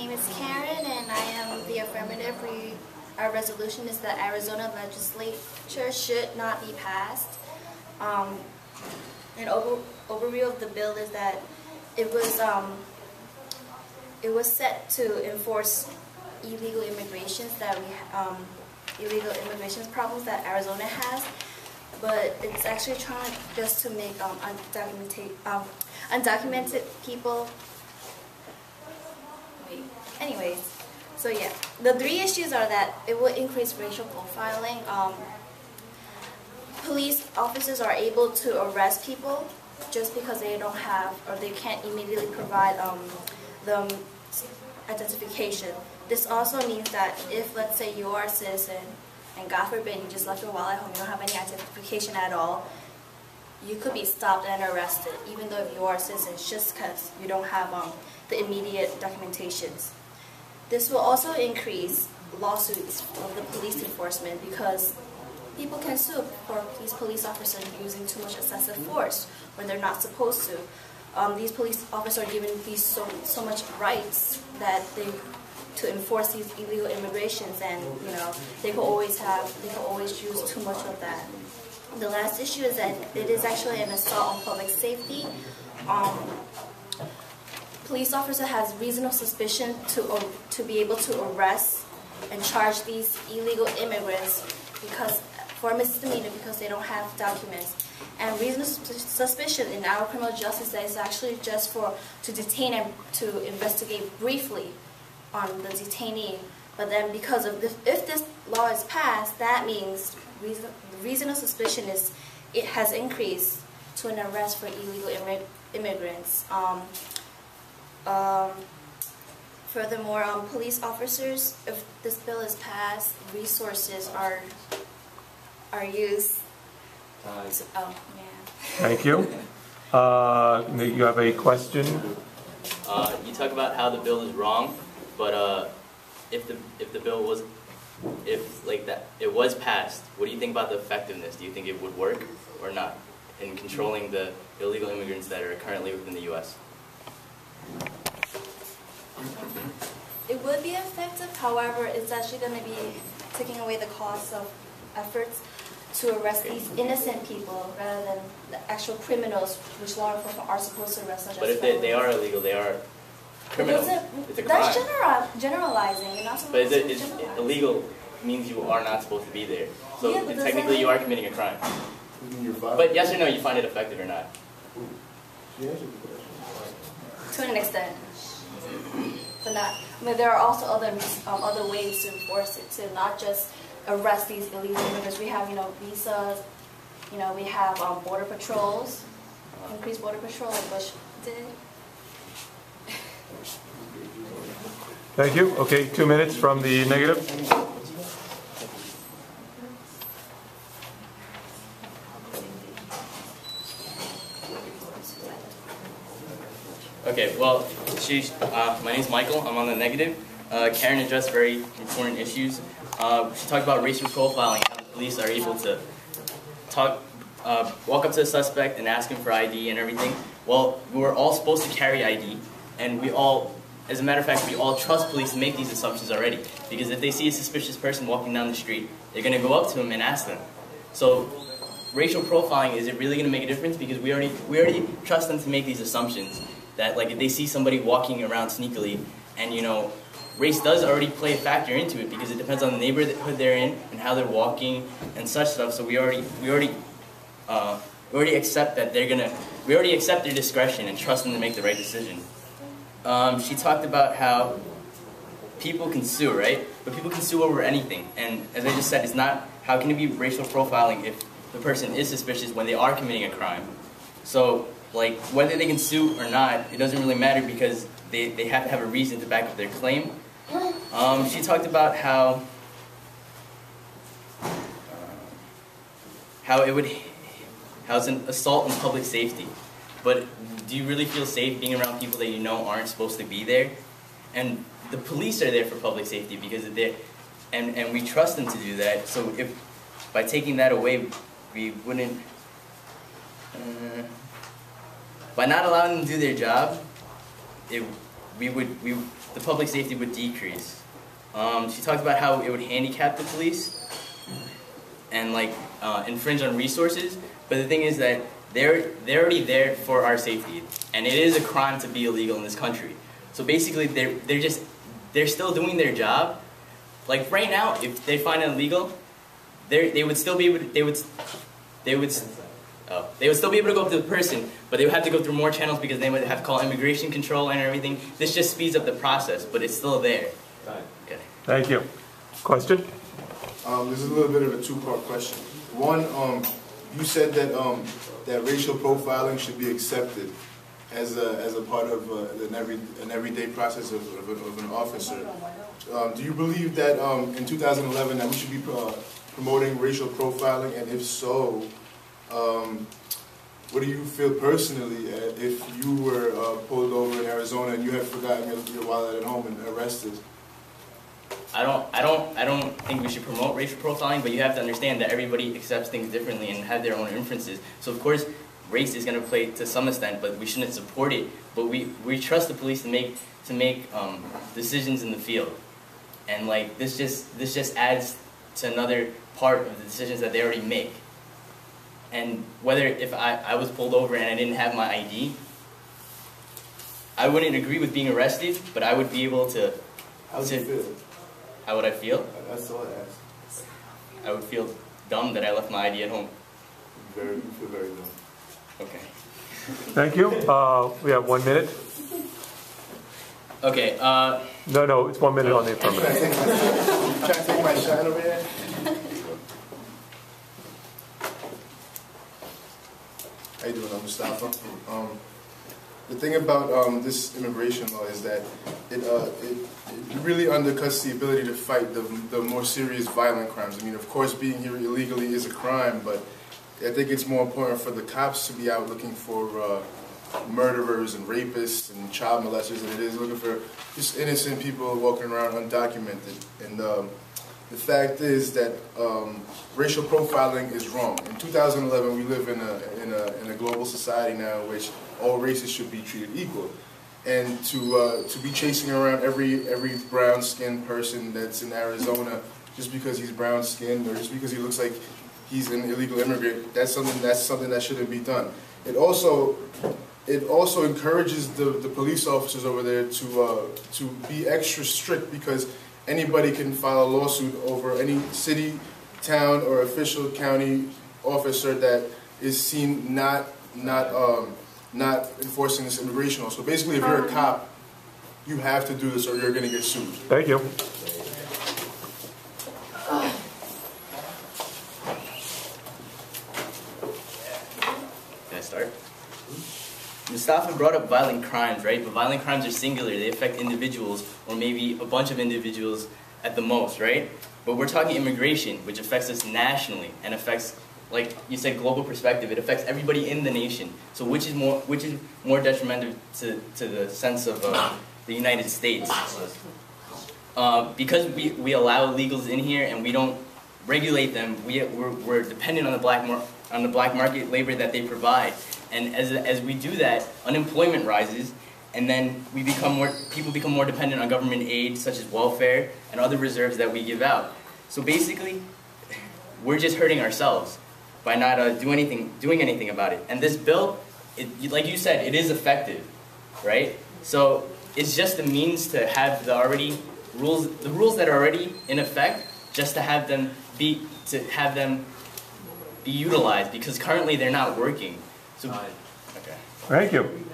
name is Karen, and I am the affirmative. Our resolution is that Arizona legislature should not be passed. An overview of the bill is that it was set to enforce illegal immigrations illegal immigration problems that Arizona has, but it's actually trying just to make undocumented people. Anyways, so yeah, the three issues are that it will increase racial profiling. Police officers are able to arrest people just because they don't have or they can't immediately provide them identification. This also means that if, let's say, you are a citizen and God forbid you just left your wallet at home, you don't have any identification at all, you could be stopped and arrested, even though if you are a citizen, just because you don't have the immediate documentations. This will also increase lawsuits of the police enforcement because people can sue for these police officers using too much excessive force when they're not supposed to. These police officers are given these so much rights that to enforce these illegal immigrations, and they could always use too much of that. The last issue is that it is actually an assault on public safety. Police officer has reasonable suspicion to be able to arrest and charge these illegal immigrants for misdemeanor because they don't have documents. And reasonable suspicion in our criminal justice is actually just to detain and to investigate briefly on the detainee. But then because of this, if this law is passed, that means reasonable suspicion has increased to an arrest for illegal immigrants. Furthermore, police officers, if this bill is passed, resources are used. Oh, man. Thank you. You have a question? You talk about how the bill is wrong, but if the bill was it was passed, what do you think about the effectiveness? Do you think it would work or not in controlling the illegal immigrants that are currently within the U.S.? It would be effective, however, it's actually going to be taking away the cost of efforts to arrest these innocent people rather than the actual criminals, which law enforcement are supposed to arrest. But if they are illegal, they are criminals. It's a crime. That's generalizing. You're not supposed to generalize. Illegal means you are not supposed to be there. So yeah, technically you are committing a crime. But yes or no, you find it effective or not? To an extent. But not. I mean, there are also other ways to enforce it, to not just arrest these illegal immigrants. We have, visas. We have border patrols, increased border patrol, like Bush did. Thank you. Okay, 2 minutes from the negative. Okay, well, my name's Michael. I'm on the negative. Karen addressed very important issues. She talked about racial profiling, how the police are able to walk up to the suspect and ask him for ID and everything. Well, we're all supposed to carry ID, and as a matter of fact, we all trust police to make these assumptions already. Because if they see a suspicious person walking down the street, they're going to go up to him and ask them. So, racial profiling, is it really going to make a difference? Because we already trust them to make these assumptions. That, like, if they see somebody walking around sneakily, and, race does already play a factor into it, because it depends on the neighborhood they're in and how they're walking and such stuff. So we already accept that we already accept their discretion and trust them to make the right decision. She talked about how people can sue, right? But people can sue over anything. And as I just said, it's not, how can it be racial profiling if the person is suspicious when they are committing a crime? So, like, whether they can sue or not, it doesn't really matter because they have to have a reason to back up their claim. She talked about how it's an assault on public safety. But do you really feel safe being around people that you know aren't supposed to be there? And the police are there for public safety because and we trust them to do that. So if by taking that away, we wouldn't. By not allowing them to do their job, the public safety would decrease. She talked about how it would handicap the police and like infringe on resources. But the thing is that they're already there for our safety, and it is a crime to be illegal in this country. So basically, they're still doing their job. Like right now, if they find it illegal, they would still be able to, they would still be able to go up to the person, but they would have to go through more channels because they would have to call immigration control and everything. This just speeds up the process, but it's still there. Okay. Thank you. Question? This is a little bit of a two-part question. One, you said that that racial profiling should be accepted as a part of an everyday process of an officer. Do you believe that in 2011 that we should be promoting racial profiling, and if so, what do you feel personally if you were pulled over in Arizona and you had forgotten your wallet at home and arrested? I don't think we should promote racial profiling, but you have to understand that everybody accepts things differently and have their own inferences. So of course, race is going to play to some extent, but we shouldn't support it. But we trust the police to make decisions in the field, and like this just adds to another part of the decisions that they already make. And whether if I was pulled over and I didn't have my ID, I wouldn't agree with being arrested, but I would be able to. How would you feel? How would I feel? That's all I asked. I would feel dumb that I left my ID at home. You feel very dumb. Okay. Thank you. We have 1 minute. Okay. No, it's 1 minute on the affirmative. Trying to take my shine over here? How you doing? I'm Mustafa. The thing about this immigration law is that it really undercuts the ability to fight the more serious violent crimes. I mean, of course, being here illegally is a crime, but I think it's more important for the cops to be out looking for murderers and rapists and child molesters than it is looking for just innocent people walking around undocumented. And the fact is that racial profiling is wrong. In 2011, we live in a global society now in which all races should be treated equal. And to be chasing around every brown-skinned person that's in Arizona just because he's brown-skinned or just because he looks like he's an illegal immigrant, that's something that shouldn't be done. It also encourages the police officers over there to be extra strict because anybody can file a lawsuit over any city, town, or official county officer that is seen not enforcing this immigration law. So basically, if you're a cop, you have to do this or you're going to get sued. Thank you. Can I start? Mustafa brought up violent crimes, right? But violent crimes are singular. They affect individuals or maybe a bunch of individuals at the most, right? But we're talking immigration, which affects us nationally and affects, like you said, global perspective. It affects everybody in the nation. So which is more detrimental to the sense of the United States? Because we allow illegals in here and we don't regulate them, we're dependent on the black market labor that they provide. And as we do that, unemployment rises, and then people become more dependent on government aid, such as welfare and other reserves that we give out. So basically, we're just hurting ourselves by not doing anything about it. And this bill, like you said, it is effective, right? So it's just a means to have the rules that are already in effect, just to have them be utilized, because currently they're not working. So, okay. Thank you.